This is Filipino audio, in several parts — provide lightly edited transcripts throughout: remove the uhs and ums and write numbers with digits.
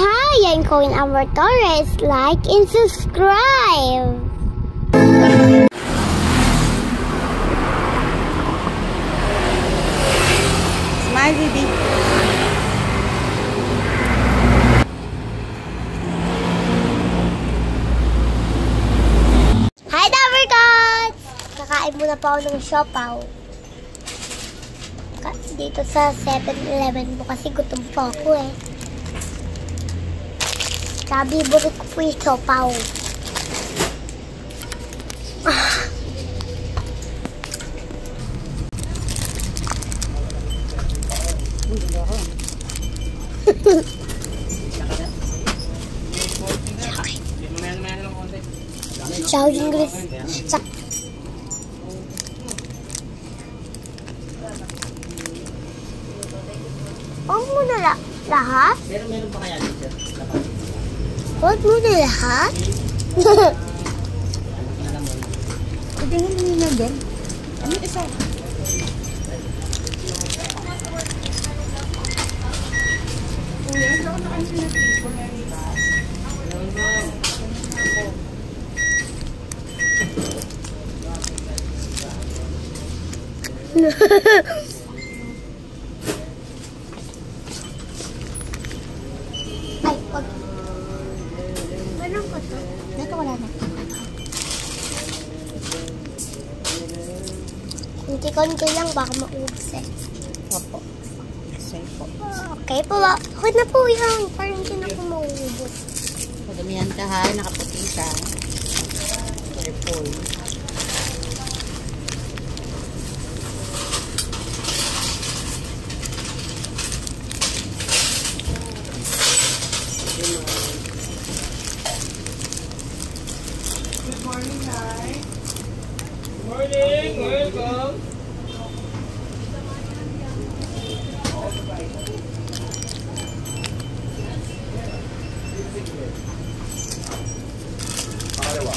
Hi, I'm Coin Amor Torres. Like and subscribe. Smile, baby. Hi, Dabargots! Kakain muna pa ako ng siopaw. Dito sa 7-Eleven mo kasi gutom pa ako eh. Sabi, burit ko po yung siopaw. Ciao, English. Huwag mo na lahat? Meron pa kaya dito? Huwag mo na lahat? Hindi mo nila doon. Ano isa? Ay, wag. Ganun ko to. Dito wala na. Kunti-kunti lang, baka maubos eh. Opo. Say po. Okay po ba? Okay na po yan. Parang hindi na po maubos. Padamihan ka ha. Nakaputi ka. Careful. Good morning, Nay. Good morning. Welcome. Pakalawa.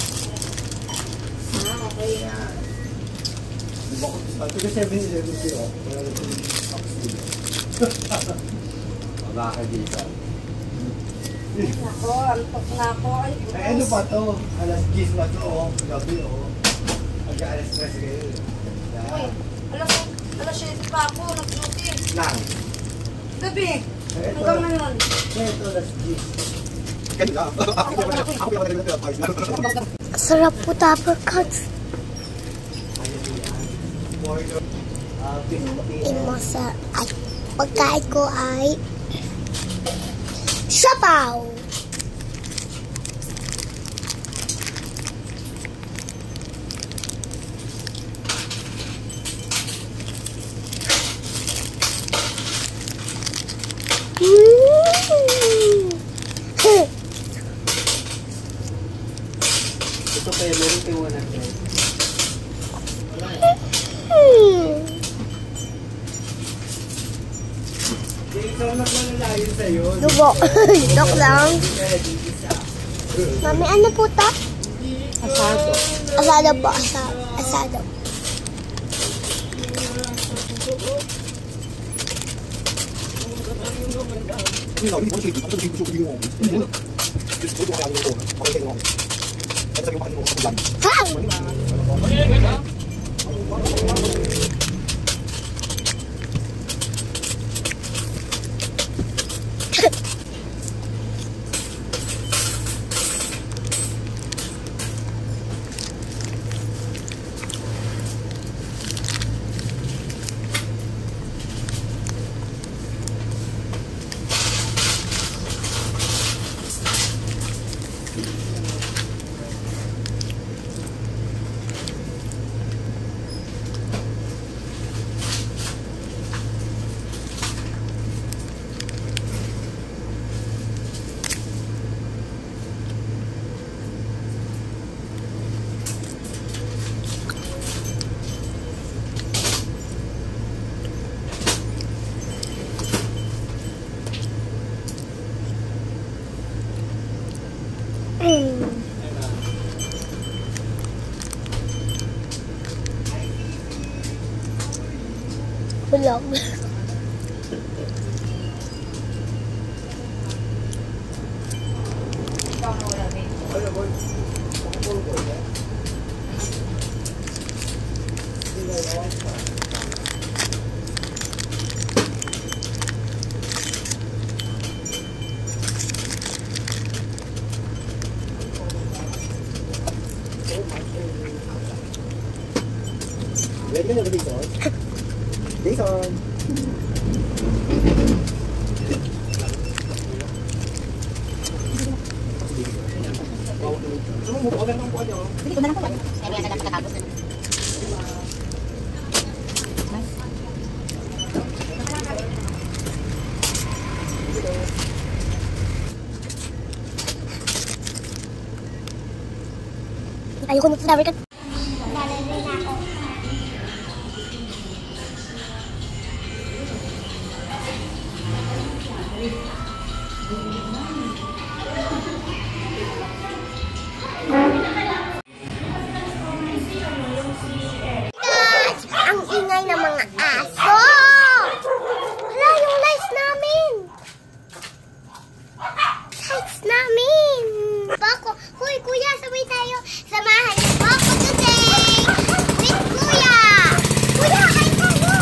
Okay yan. Ito 7-Eleven siya. Wala na ito yung box. Wala ka dito. Ako, antok na ako. Ay, ano pa to? Alas 10 na to, oh. Gabi, oh. Pagka-alas 3 kayo. Uy, alas 7 pa ako. Nag-duty. Lang. Gabi. Ito, Hanggang ngayon. ito, alas 10. Kanina. Ako yung pala rin na Sarap po, Dabargots. Ay, pagkain ko ay siopaw. Ito kaya meron kayo 100. Yung isang naglalalayo sa'yo. Dugo. Joke lang. Mami, ano po to? Asado. Asado po. Asado. Ha? Bulog. Ready ka na ba, Jason? Jason! Hindi ko na lang po. Kaya may agad na. Ayoko na sabi ka. Ang ingay ng mga aso! Hala, yung lights namin! Lights namin! Bako, huy kuya, sabay tayo. Samahan niyo po ako today with kuya! Kuya, hi tayo!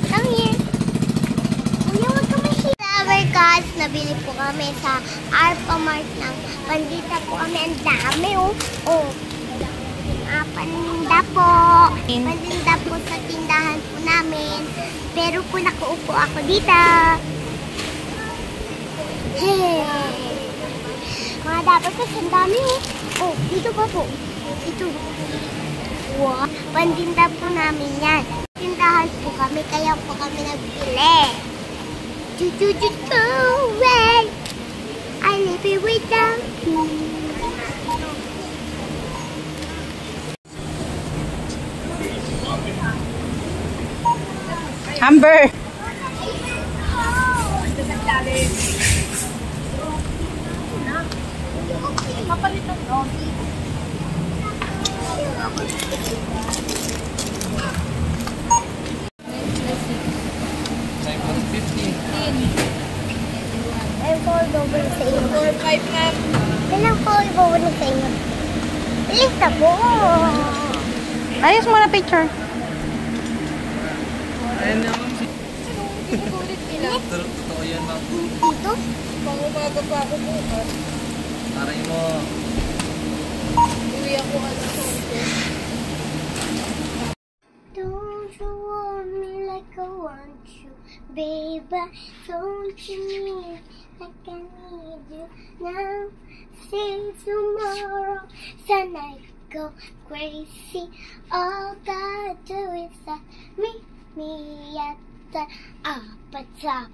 Come here. Kuya, huwag ka mahiya. Flower cards, nabili po kami sa Alphamart ng Pandita po kami. Ang dami, oh. Oh. Paninda po. Paninda po sa tindahan po namin. Pero po nakaupo ako dito. Hey. Mga dapat kasi ang dami, oh. Oh, dito pa po. Dito. Wow. Paninda po namin yan. Tindahan po kami, kaya po kami nagbili. Wait. I live it without you. Amber! Mapalitan ko. Ilang call over sa inyo? 4-5 nga. Ilang call over sa inyo? Bilis na po. Ayos mo na picture. Ayan naman. Sinulit nila. Totoo yan, ma'am. Dito? Pangumaga pa ako bukas. Taray mo. Uwi ako alas 11. Don't you want me like I want you, baby? Don't you need like I need you now? Say tomorrow, then I go crazy. All I do is that me at the apata,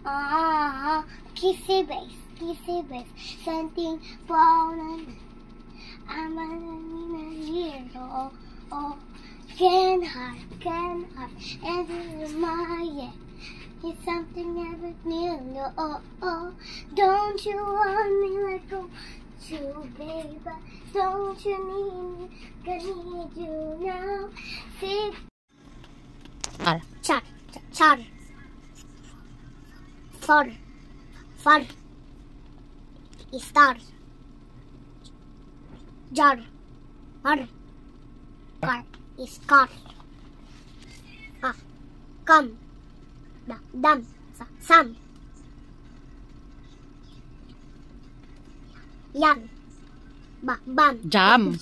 oh, kissy base, something falling. I'm a hero, oh, can hide, and in my head. It's something never new, oh, don't you want me like go to, baby? Don't you need me? I need you now. Six. Char. Far. Star. Jar. Mar. Car. Scar. Come. Dam. Sam. Yan. Bam. Jam.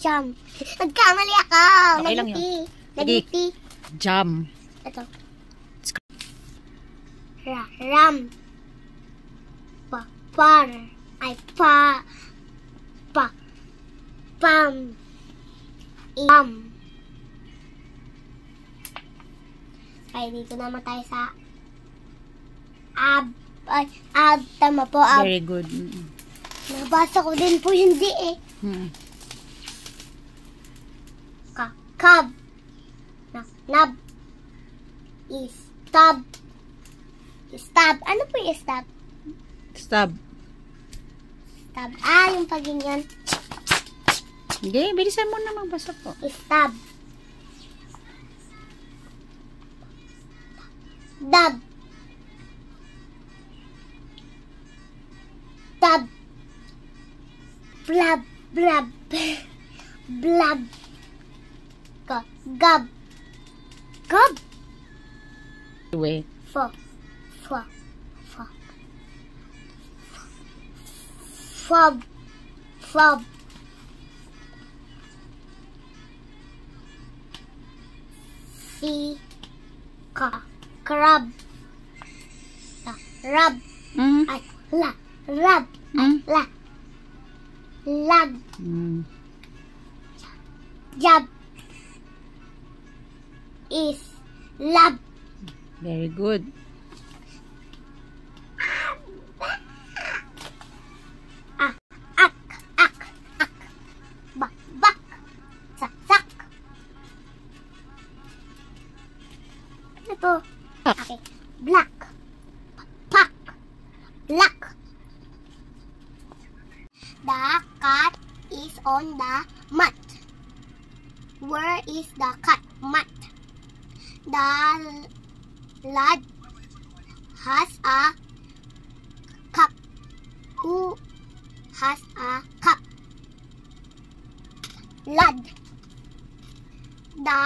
Nagkamali ako. Okay lang yun. Nagiti. Jam. Ito. Ram. Par. Ay, pam. Iam. Ay, dito naman tayo sa tama po. Very good. Nabasa ko din po yung D eh. Cab. Nab. Stab. Ano po yung stab? Stab. Stab. Ah, yung paginyan. Okay, bilisan mo na magbasa po. Stab. Dab. Dab. Blab. Blab. Blab. Gab. Gab. Gab. Wait. Fo. Fo. Fo. Fob. Fob. Si. Ka. Crab. Rab. Mm. Ay, la. Rab. Mm. La. Lag. Mm. Jab. Is. Lab. Very good. Ak. Ak. Ak. Ak. Bak. Bak. Sak. Sak. Ano to? Okay. Black. Pak. Black. The cat is on the mat. Where is the cat? Mat. The lad has a cup. Who has a cup? Lad. The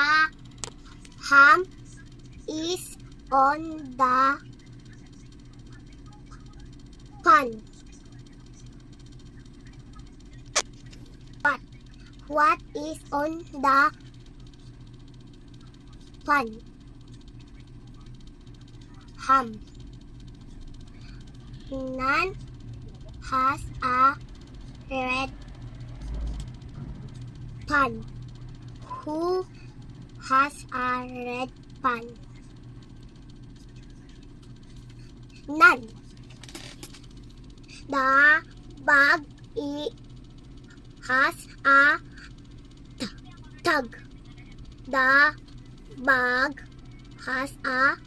ham is on the pan. What is on the pan? Ham. Nan has a red pan. Who has a red pan? Nan. The bag has a tag. The bag has a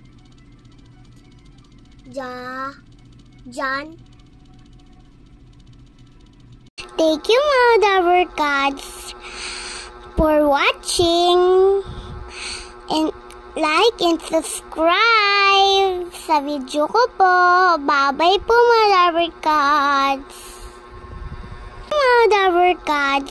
Jan. Thank you, Mother Cats, for watching, and like and subscribe sa video ko po. Bye-bye po, Mother Cats. Mother Cats.